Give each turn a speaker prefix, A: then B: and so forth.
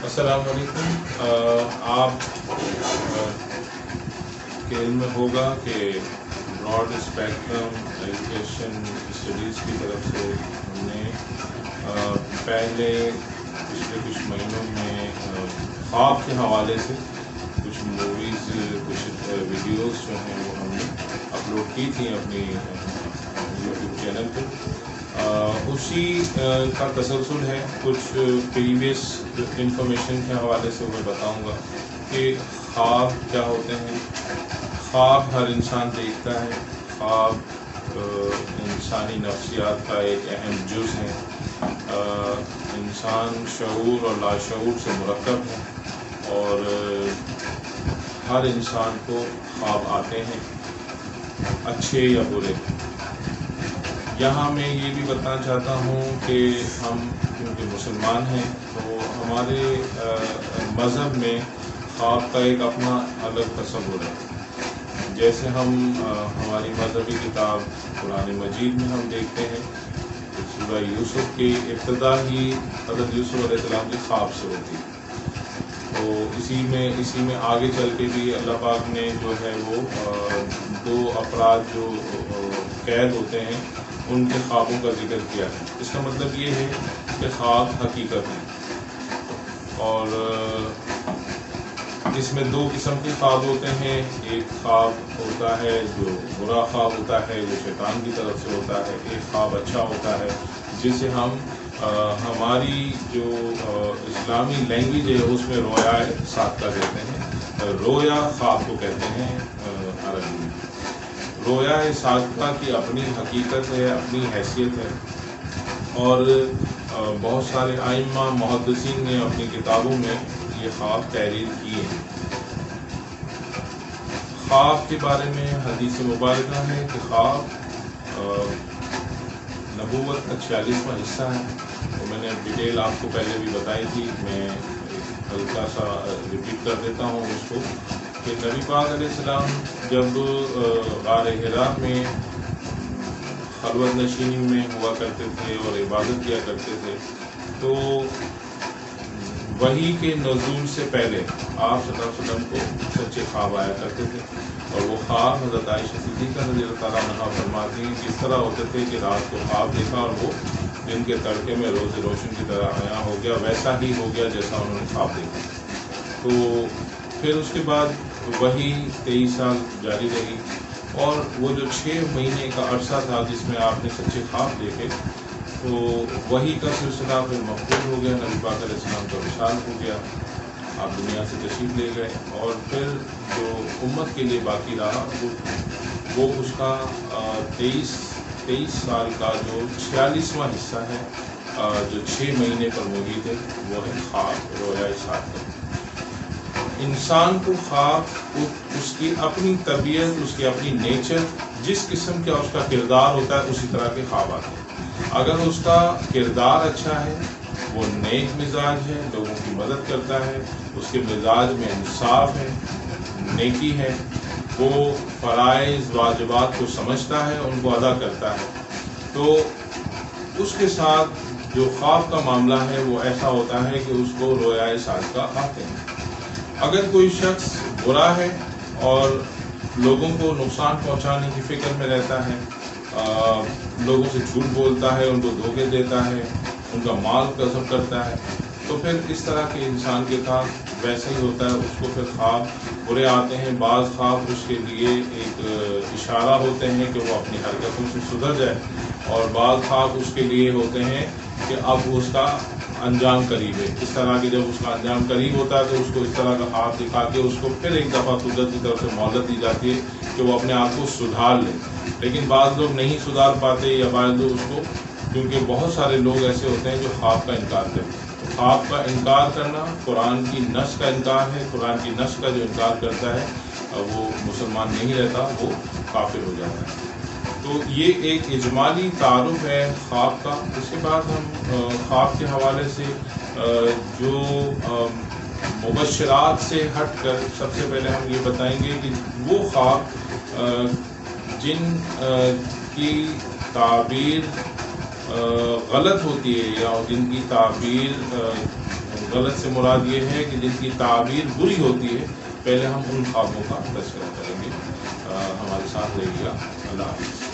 A: السلام علیکم۔ آپ کے علم میں ہوگا کہ براڈ اسپیکٹرم ایجوکیشن اسٹڈیز کی طرف سے ہم نے پہلے پچھلے کچھ مہینوں میں خواب کے حوالے سے کچھ موویز، کچھ ویڈیوز جو ہیں وہ ہم نے اپلوڈ کی تھیں اپنی یوٹیوب چینل پہ۔ اسی کا تسلسل ہے، کچھ پریویس انفارمیشن کے حوالے سے میں بتاؤں گا کہ خواب کیا ہوتے ہیں۔ خواب ہر انسان دیکھتا ہے، خواب انسانی نفسیات کا ایک اہم جز ہے۔ انسان شعور اور لاشعور سے مرکب ہے اور ہر انسان کو خواب آتے ہیں، اچھے یا برے۔ یہاں میں یہ بھی بتانا چاہتا ہوں کہ ہم کیونکہ مسلمان ہیں تو ہمارے مذہب میں خواب کا ایک اپنا الگ تصور ہے۔ جیسے ہماری مذہبی کتاب قرآن مجید میں ہم دیکھتے ہیں کہ سورہ یوسف کی ابتدا ہی حضرت یوسف علیہ السلام کے خواب سے ہوتی ہے، تو اسی میں آگے چل کے بھی اللہ پاک نے جو ہے وہ دو افراد جو قید ہوتے ہیں ان کے خوابوں کا ذکر کیا ہے۔ اس کا مطلب یہ ہے کہ خواب حقیقت ہے، اور اس میں دو قسم کے خواب ہوتے ہیں۔ ایک خواب ہوتا ہے جو برا خواب ہوتا ہے، جو شیطان کی طرف سے ہوتا ہے۔ ایک خواب اچھا ہوتا ہے جسے ہم ہماری جو اسلامی لینگویج ہے اس میں رویا صادقہ کہتے ہیں۔ رویا خواب کو کہتے ہیں عربی میں۔ رویا صادقہ کی اپنی حقیقت ہے، اپنی حیثیت ہے، اور بہت سارے ائمہ محدثین نے اپنی کتابوں میں یہ خواب تحریر کیے ہیں۔ خواب کے بارے میں حدیث مبارکہ ہے کہ خواب نبوت کا 46واں حصہ ہے، تو میں نے ڈیٹیل آپ کو پہلے بھی بتائی تھی، میں ہلکا سا ریپیٹ کر دیتا ہوں اس کو کہ نبی پاک علیہ السلام جب غار حرا میں خلوت نشینی میں ہوا کرتے تھے اور عبادت کیا کرتے تھے، تو وحی کے نزول سے پہلے آپ صلی اللہ علیہ وسلم کو سچے خواب آیا کرتے تھے، اور وہ خواب حضرت عائشہ صدیقہ رضی اللہ تعالیٰ عنہا فرماتی ہیں کہ اس طرح ہوتے تھے کہ رات کو خواب دیکھا اور وہ دن کے تڑکے میں روز روشن کی طرح عیاں ہو گیا، ویسا ہی ہو گیا جیسا انہوں نے خواب دیکھا۔ تو پھر اس کے بعد وحی 23 سال جاری رہی، اور وہ جو 6 مہینے کا عرصہ تھا جس میں آپ نے سچے خواب دیکھے، تو وحی کا سلسلہ پھر مقبول ہو گیا، نبی پاک علیہ السلام کا وصال ہو گیا، آپ دنیا سے تشریف لے گئے، اور پھر جو امت کے لیے باقی رہا وہ اس کا 23 سال کا جو 46واں حصہ ہے، جو 6 مہینے پر محیط ہے، وہ ہے خواب، رویا صادقہ۔ انسان کو خواب اس کی اپنی طبیعت، اس کی اپنی نیچر، جس قسم کا اس کا کردار ہوتا ہے اسی طرح کے خواب آتے ہیں۔ اگر اس کا کردار اچھا ہے، وہ نیک مزاج ہے، لوگوں کی مدد کرتا ہے، اس کے مزاج میں انصاف ہے، نیکی ہے، وہ فرائض واجبات کو سمجھتا ہے، ان کو ادا کرتا ہے، تو اس کے ساتھ جو خواب کا معاملہ ہے وہ ایسا ہوتا ہے کہ اس کو رویا صادقہ آتے ہیں۔ اگر کوئی شخص برا ہے اور لوگوں کو نقصان پہنچانے کی فکر میں رہتا ہے، لوگوں سے جھوٹ بولتا ہے، ان کو دھوکے دیتا ہے، ان کا مال غصب کرتا ہے، تو پھر اس طرح کے انسان کے ساتھ ویسا ہی ہوتا ہے، اس کو پھر خواب برے آتے ہیں۔ بعض خواب اس کے لیے ایک اشارہ ہوتے ہیں کہ وہ اپنی حرکتوں سے سدھر جائے، اور بعض خواب اس کے لیے ہوتے ہیں کہ اب اس کا انجام قریب ہے۔ اس طرح کے جب اس کا انجام قریب ہوتا ہے تو اس کو اس طرح کا خواب دکھا کے اس کو پھر ایک دفعہ قدرت کی طرف سے مہلت دی جاتی ہے کہ وہ اپنے آپ کو سدھار لے، لیکن بعض لوگ نہیں سدھار پاتے، یا بعض لوگ اس کو، کیونکہ بہت سارے لوگ ایسے ہوتے ہیں جو خواب کا انکار کرتے ہیں۔ تو خواب کا انکار کرنا قرآن کی نص کا انکار ہے۔ قرآن کی نص کا جو انکار کرتا ہے وہ مسلمان نہیں رہتا، وہ کافر ہو جاتا ہے۔ تو یہ ایک اجمالی تعارف ہے خواب کا۔ اس کے بعد ہم خواب کے حوالے سے جو مبشرات سے ہٹ کر سب سے پہلے ہم یہ بتائیں گے کہ وہ خواب جن کی تعبیر غلط ہوتی ہے یا جن کی تعبیر غلط سے مراد یہ ہے کہ جن کی تعبیر بری ہوتی ہے، پہلے ہم ان خوابوں کا تذکرہ کریں گے۔ ہمارے ساتھ رہیے گا۔ اللہ حافظ۔